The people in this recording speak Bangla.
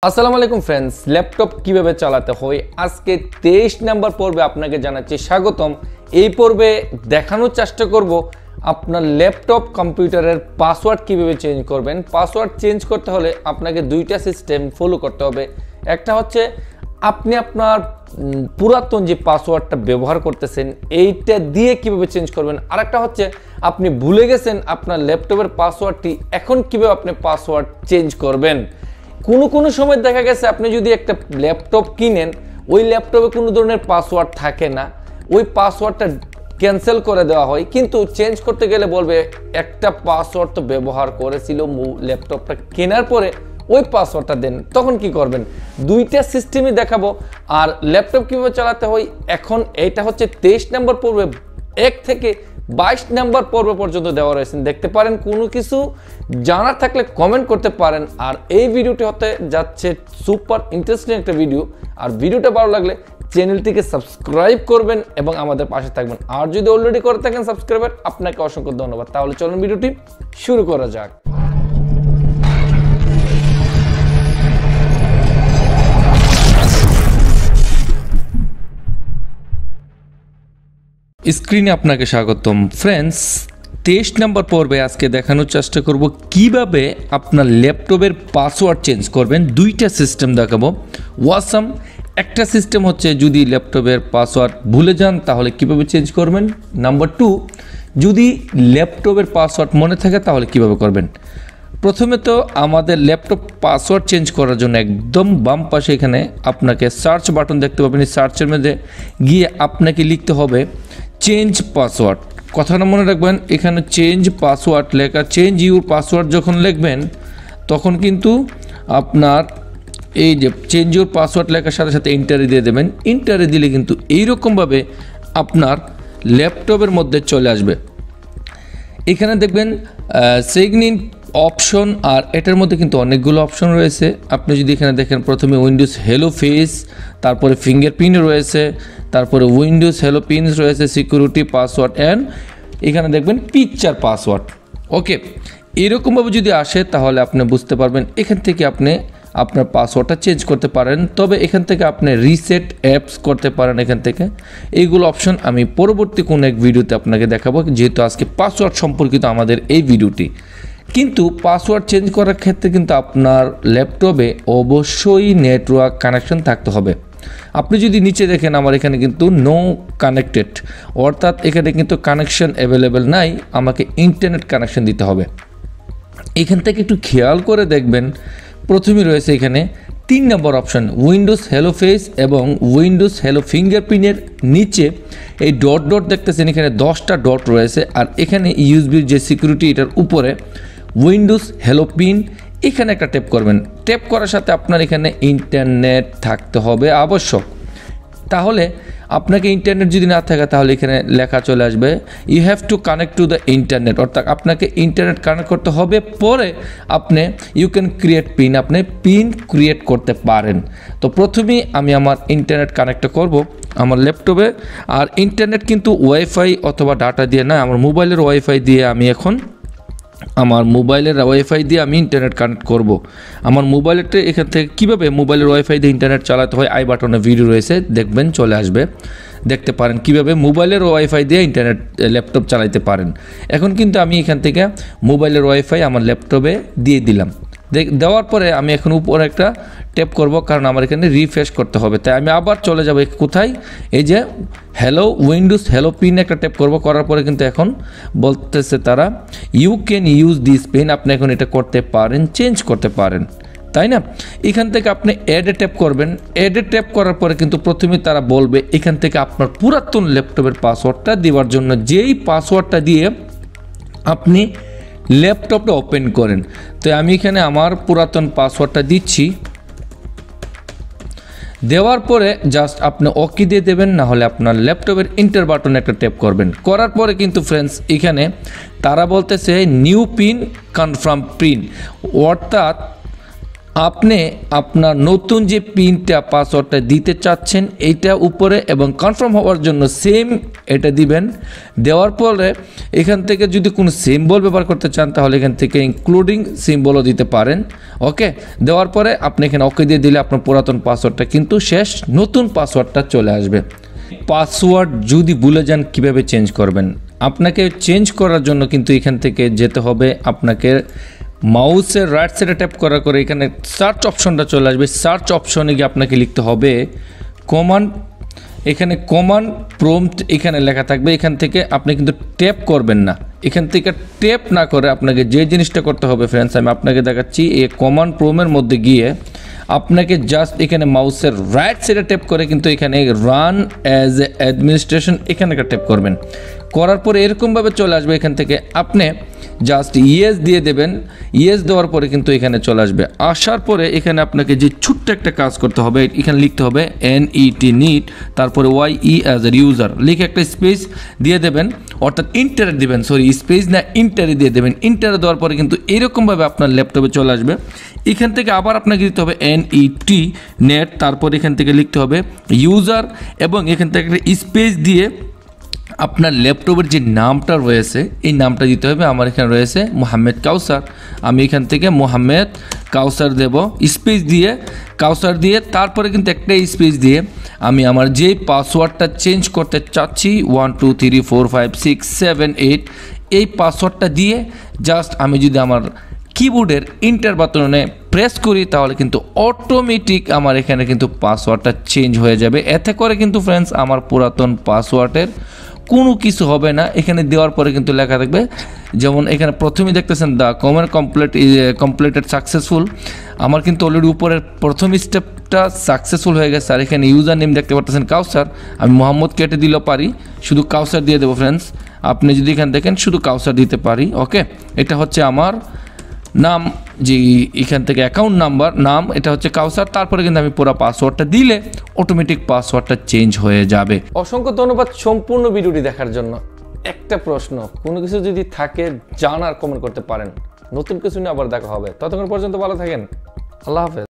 আসসালামু আলাইকুম ফ্রেন্ডস, ল্যাপটপ কিভাবে চালাতে হয় আজকে 23 নাম্বার পর্বে আপনাকে জানাচ্ছি স্বাগতম। এই পর্বে দেখানোর চেষ্টা করব আপনার ল্যাপটপ কম্পিউটারের পাসওয়ার্ড কিভাবে চেঞ্জ করবেন। পাসওয়ার্ড চেঞ্জ করতে হলে আপনাকে দুইটা সিস্টেম ফলো করতে হবে। একটা হচ্ছে আপনি আপনার পুরাতন যে পাসওয়ার্ডটা ব্যবহার করতেছেন এইটা দিয়ে কিভাবে চেঞ্জ করবেন, আর একটা হচ্ছে আপনি ভুলে গেছেন আপনার ল্যাপটপের পাসওয়ার্ডটি, এখন কিভাবে আপনি পাসওয়ার্ড চেঞ্জ করবেন। কোনো সময় দেখা গেছে আপনি যদি একটা ল্যাপটপ কিনেন, ওই ল্যাপটপে কোনো ধরনের পাসওয়ার্ড থাকে না, ওই পাসওয়ার্ডটা ক্যান্সেল করে দেওয়া হয়, কিন্তু চেঞ্জ করতে গেলে বলবে একটা পাসওয়ার্ড তো ব্যবহার করেছিল ল্যাপটপটা কেনার পরে, ওই পাসওয়ার্ডটা দেন। তখন কি করবেন? দুইটা সিস্টেমই দেখাবো। আর ল্যাপটপ কীভাবে চালাতে হয় এখন এইটা হচ্ছে 23 নম্বর পর্বে 1 থেকে 22 নাম্বার পর্ব পর্যন্ত দেওয়া রয়েছে, দেখতে পারেন। কোনো কিছু জানার থাকলে কমেন্ট করতে পারেন। আর এই ভিডিওটি হতে যাচ্ছে সুপার ইন্টারেস্টিং একটা ভিডিও। আর ভিডিওটা ভালো লাগলে চ্যানেলটিকে সাবস্ক্রাইব করবেন এবং আমাদের পাশে থাকবেন। আর যদি অলরেডি করে থাকেন সাবস্ক্রাইবার, আপনাকে অসংখ্য ধন্যবাদ। তাহলে চলুন ভিডিওটি শুরু করা যাক। স্ক্রিনে আপনাকে স্বাগতম ফ্রেন্ডস। 23 নম্বর পর্বে আজকে দেখানোর চেষ্টা করব কিভাবে আপনার ল্যাপটপের পাসওয়ার্ড চেঞ্জ করবেন। দুইটা সিস্টেম দেখাবো। ওয়াসাম একটা সিস্টেম হচ্ছে যদি ল্যাপটপের পাসওয়ার্ড ভুলে যান তাহলে কিভাবে চেঞ্জ করবেন। নাম্বার 2, যদি ল্যাপটপের পাসওয়ার্ড মনে থাকে তাহলে কিভাবে করবেন। প্রথমে তো আমাদের ল্যাপটপ পাসওয়ার্ড চেঞ্জ করার জন্য একদম বাম পাশে এখানে আপনাকে সার্চ বাটন দেখতে পাবেন। এই সার্চের মধ্যে গিয়ে আপনাকে লিখতে হবে চেঞ্জ পাসওয়ার্ড। কথাটা মনে রাখবেন, এখানে চেঞ্জ পাসওয়ার্ড লেখা, চেঞ্জ ইউর পাসওয়ার্ড যখন লিখবেন তখন কিন্তু আপনার এই যে চেঞ্জ ইউর পাসওয়ার্ড লেখার সাথে সাথে ইন্টারে দিয়ে দেবেন। ইন্টারে দিলে কিন্তু এইরকমভাবে আপনার ল্যাপটপের মধ্যে চলে আসবে। এখানে দেখবেন সাইন ইন অপশন, আর এটার মধ্যে কিন্তু অনেকগুলো অপশন রয়েছে। আপনি যদি এখানে দেখেন প্রথমে উইন্ডোজ হেলো ফেস, তারপরে ফিঙ্গারপ্রিন্ট রয়েছে, তারপরে উইন্ডোজ হেলো পিনস রয়েছে, সিকিউরিটি পাসওয়ার্ড অ্যান্ড এখানে দেখবেন পিকচার পাসওয়ার্ড। ওকে, এরকমভাবে যদি আসে তাহলে আপনি বুঝতে পারবেন এখান থেকে আপনি আপনার পাসওয়ার্ডটা চেঞ্জ করতে পারেন। তবে এখান থেকে আপনি রিসেট অ্যাপস করতে পারেন। এখান থেকে এইগুলো অপশন আমি পরবর্তী কোনো এক ভিডিওতে আপনাকে দেখাবো, যেহেতু আজকে পাসওয়ার্ড সম্পর্কিত আমাদের এই ভিডিওটি। কিন্তু পাসওয়ার্ড চেঞ্জ করার ক্ষেত্রে কিন্তু আপনার ল্যাপটপে অবশ্যই নেটওয়ার্ক কানেকশন থাকতে হবে। আপনি যদি নিচে দেখেন আমার এখানে কিন্তু নো কানেক্টেড, অর্থাৎ এখানে কিন্তু কানেকশন অ্যাভেলেবেল নাই, আমাকে ইন্টারনেট কানেকশন দিতে হবে। এখান থেকে একটু খেয়াল করে দেখবেন প্রথমেই রয়েছে এখানে 3 নম্বর অপশান উইন্ডোজ হেলো ফেস এবং উইন্ডোজ হেলো ফিঙ্গারপ্রিন্টের নিচে এই ডট ডট দেখতেছেন, এখানে 10টা ডট রয়েছে। আর এখানে ইউএসবির যে সিকিউরিটি এটার উপরে উইন্ডোজ হেলো পিন, এখানে একটা ট্যাপ করবেন। ট্যাপ করার সাথে আপনার এখানে ইন্টারনেট থাকতে হবে আবশ্যক। তাহলে আপনাকে ইন্টারনেট যদি না থাকে তাহলে এখানে লেখা চলে আসবে you have to connect to the internet, অর্থাৎ আপনাকে ইন্টারনেট কানেক্ট করতে হবে। পরে আপনি ইউ ক্যান ক্রিয়েট পিন, আপনি পিন ক্রিয়েট করতে পারেন। তো প্রথমেই আমি আমার ইন্টারনেট কানেক্টটা করব আমার ল্যাপটপে। আর ইন্টারনেট কিন্তু ওয়াইফাই অথবা ডাটা দিয়ে না, আমার মোবাইলের ওয়াইফাই দিয়ে আমি এখন ইন্টারনেট কানেক্ট করব। আমার মোবাইলটা এখান থেকে কীভাবে মোবাইলের ওয়াইফাই দিয়ে ইন্টারনেট চালাতে হয় আই বাটনে ভিডিও রয়েছে, দেখবেন চলে আসবে, দেখতে পারেন কিভাবে মোবাইলের ওয়াইফাই দিয়ে ইন্টারনেট ল্যাপটপ চালাতে পারেন। এখন কিন্তু আমি এখান থেকে মোবাইলের ওয়াইফাই আমার ল্যাপটপে দিয়ে দিলাম। দেওয়ার পরে আমি এখন উপরে একটা ট্যাপ করব, কারণ আমার এখানে রিফ্রেশ করতে হবে। তাই আমি আবার চলে যাব কোথায়, এই যে হ্যালো উইন্ডোজ হ্যালো পিন একটা ট্যাপ করব। করার পরে কিন্তু এখন বলতেছে তারা you can use this pin, আপনি এখন এটা করতে পারেন, চেঞ্জ করতে পারেন, তাই না। এখান থেকে আপনি অ্যাডে ট্যাপ করবেন। অ্যাডে ট্যাপ করার পরে কিন্তু প্রথমে তারা বলবে এখান থেকে আপনার পুরাতন ল্যাপটপের পাসওয়ার্ডটা দেওয়ার জন্য, যেই পাসওয়ার্ডটা দিয়ে আপনি ল্যাপটপটা ওপেন করেন। তো আমি এখানে আমার পুরাতন পাসওয়ার্ডটা দিচ্ছি। দেওয়ার পরে জাস্ট আপনি ওকে দিয়ে দেবেন, না হলে আপনার ল্যাপটপের ইন্টার বাটনে একটা ট্যাপ করবেন। করার পরে কিন্তু ফ্রেন্ডস এখানে তারা বলতেছে নিউ পিন কনফার্ম পিন, অর্থাৎ আপনি আপনার নতুন যে পিনটা পাসওয়ার্ডটা দিতে চাচ্ছেন এইটা উপরে এবং কনফার্ম হওয়ার জন্য সেম এটা দিবেন। দেওয়ার পরে এখান থেকে যদি কোনো সিম্বল ব্যবহার করতে চান তাহলে এখান থেকে ইনক্লুডিং সিম্বলও দিতে পারেন। ওকে, দেওয়ার পরে আপনি এখানে ওকে দিয়ে দিলে আপনার পুরাতন পাসওয়ার্ডটা কিন্তু শেষ, নতুন পাসওয়ার্ডটা চলে আসবে। পাসওয়ার্ড যদি ভুলে যান কিভাবে চেঞ্জ করবেন? আপনাকে চেঞ্জ করার জন্য কিন্তু এখান থেকে যেতে হবে, আপনাকে মাউসের রাইট সাইডে ট্যাপ করার করে এখানে সার্চ অপশনটা চলে আসবে। সার্চ অপশনে গিয়ে আপনাকে লিখতে হবে কমান্ড, এখানে কমান্ড প্রম্পট এখানে লেখা থাকবে। এখান থেকে আপনি কিন্তু ট্যাপ করবেন না, এখান থেকে ট্যাপ না করে আপনাকে যে জিনিসটা করতে হবে ফ্রেন্ডস আমি আপনাকে দেখাচ্ছি। এই কমান্ড প্রম্পটের মধ্যে গিয়ে আপনাকে জাস্ট এখানে মাউসের রাইট সাইডে ট্যাপ করে কিন্তু এখানে রান অ্যাজ এ অ্যাডমিনিস্ট্রেশন এখানে ট্যাপ করবেন। করার পরে এরকমভাবে চলে আসবে। এখান থেকে আপনি জাস্ট ইয়েস দিয়ে দেবেন। ইয়েস দেওয়ার পরে কিন্তু এখানে চলে আসবে। আসার পরে এখানে আপনাকে যে ছোট্ট একটা কাজ করতে হবে, এখানে লিখতে হবে NET নিট, তারপরে YE অ্যাজ এ ইউজার লিখে একটা স্পেস দিয়ে দেবেন, অর্থাৎ ইন্টারে দিবেন, সরি স্পেস না ইন্টারে দিয়ে দেবেন। ইন্টারে দেওয়ার পরে কিন্তু এরকমভাবে আপনার ল্যাপটপে চলে আসবে। এখান থেকে আবার আপনাকে দিতে হবে NET নেট, তারপর এখান থেকে লিখতে হবে ইউজার এবং এখান থেকে একটা স্পেস দিয়ে আপনার ল্যাপটপের যে নামটা রয়েছে এই নামটা দিতে হবে। আমার এখানে রয়েছে মোহাম্মদ কাউসার, আমি এখান থেকে মোহাম্মদ কাউসার দেব, স্পেস দিয়ে কাউসার দিয়ে তারপরে কিন্তু একটা স্পেস দিয়ে আমি আমার যে পাসওয়ার্ডটা চেঞ্জ করতে চাচ্ছি 1 2 3 4 5 6 7 8 এই পাসওয়ার্ডটা দিয়ে জাস্ট আমি যদি আমার কিবোর্ডের ইন্টার বাটনে প্রেস করি তাহলে কিন্তু অটোমেটিক আমার এখানে কিন্তু পাসওয়ার্ডটা চেঞ্জ হয়ে যাবে। এতে করে কিন্তু ফ্রেন্ডস আমার পুরাতন পাসওয়ার্ডের কোনো কিছু হবে না। এখানে দেওয়ার পরে কিন্তু লেখা থাকবে, যেমন এখানে প্রথমেই দেখতেছেন দ্য কমান্ড কমপ্লিটেড সাকসেসফুল। আমার কিন্তু অলরেডি উপরের প্রথম স্টেপটা সাকসেসফুল হয়ে গেছে। আর এখানে ইউজার নেম দেখতে পাচ্ছেন কাউসার, আমি মোহাম্মদ কেটে দিলেও পারি, শুধু কাউসার দিয়ে দেবো ফ্রেন্ডস। আপনি যদি এখানে দেখেন শুধু কাউসার দিতে পারি। ওকে, এটা হচ্ছে আমার নাম, যে এখান থেকে অ্যাকাউন্ট নাম্বার নাম এটা হচ্ছে কাউসার। তারপরে কিন্তু আমি পুরো পাসওয়ার্ডটা দিলে অটোমেটিক পাসওয়ার্ডটা চেঞ্জ হয়ে যাবে। অসংখ্য ধন্যবাদ সম্পূর্ণ ভিডিওটি দেখার জন্য। একটা প্রশ্ন, কোনো কিছু যদি থাকে জানার কমেন্ট করতে পারেন। নতুন কিছু নিয়ে আবার দেখা হবে, ততক্ষণ পর্যন্ত ভালো থাকেন। আল্লাহ হাফেজ।